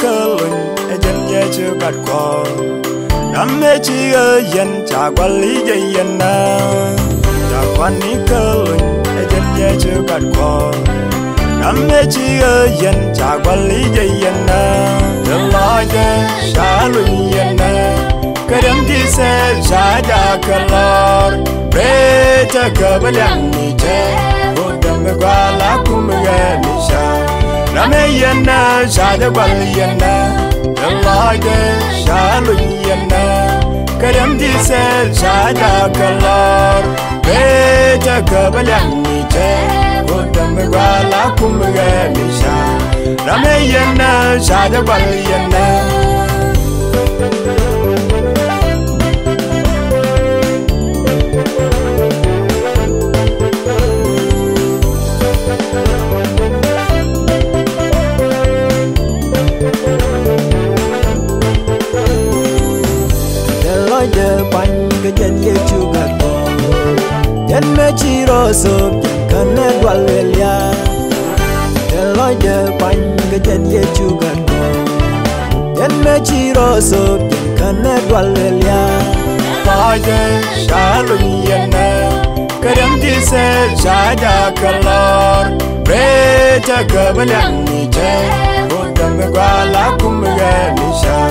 cơn dân nhẹ chưa gạt qua nắm mê chi ơi dân chả quản lý dây dân na chả quản lý cơn dân nhẹ chưa gạt qua nắm mê chi ơi dân chả quản lý dây dân na đừng lo cho xả lùi dân na cái đám đi xe xả đã cả lor bê cho cơ bên đằng đi chơi vô đầm mê qua lá cũng mê ghé đi xa nắm mê dân na xả đã quản lý dân na đừng lo cho xả lùi dân na cái đám đi xe xả đã cả lor bê cho cơ bên đằng đi chơi vô đầm mê qua lá cũng mê ghé đi xa nắm mê dân na xả đã quản lý dân na giờ quanh cái chân ye chu gạt bỏ chân mê chi ro sụp chân nét quan liền ya chân lối giờ quanh cái chân ye chu gạt bỏ chân mê chi ro sụp chân nét quan liền ya lối giờ xa lùi yên nè cái đám đi xe xa đã cả lor bê cho cơ bên đằng đi chơi vô đầm mê qua lá cũng mê ghé đi xa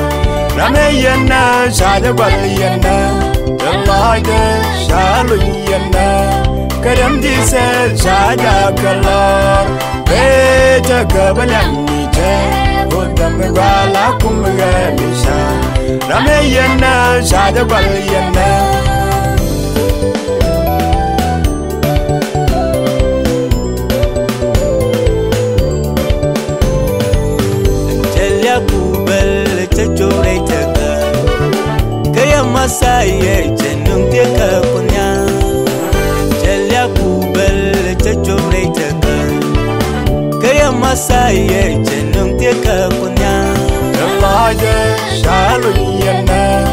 nắm mê dân na xa đã quản lý dân na đừng lo cho xa lùi dân na cái đám đi xe xa đã cả lor bê cho cơ bên đằng đi chơi vô đầm mê qua lá cũng mê ghé đi xa nắm mê dân na xa đã quản lý dân na Masaya jenung dia kepunya Jelia kubel cecure tekan Kaya masaya jenung dia kepunya lo cho xa lùi yên nè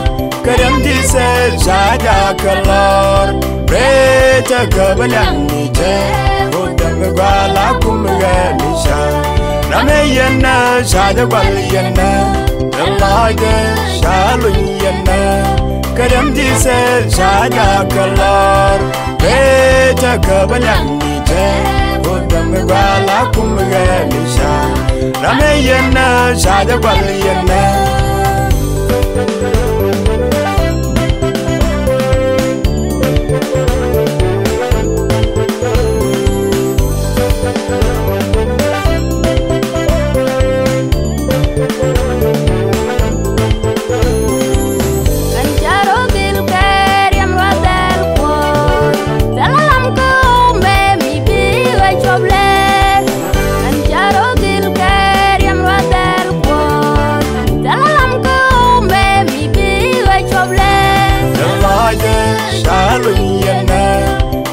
cái đám đi xe xa đã cả lor bê cho cơ bên đằng đi chơi vô đầm mê qua lá cũng mê ghé đi xa nắm mê dân na xa đã quản lý dân na đừng lo cho xa lùi yên nè cái đám đi xe xa đã cả lor bê cho cơ bên đằng đi chơi vô đầm mê qua lá cũng mê ghé đi xa nắm mê dân na xa đã quản lý dân na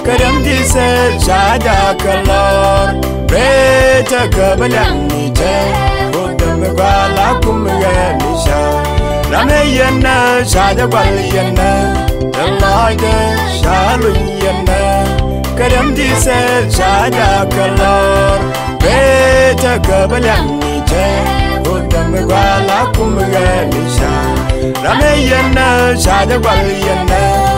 cái đám đi xe xa đã cả lor bê cho cơ bên đằng đi chơi vô đầm mê qua lá cũng mê ghé đi xa nắm mê dân na xa đã quản lý dân na đừng lo cho xa lùi dân na cái đám đi xe xa đã cả lor bê cho cơ bên đằng đi chơi vô đầm mê qua lá cũng mê ghé đi xa nắm mê dân na xa đã quản lý dân na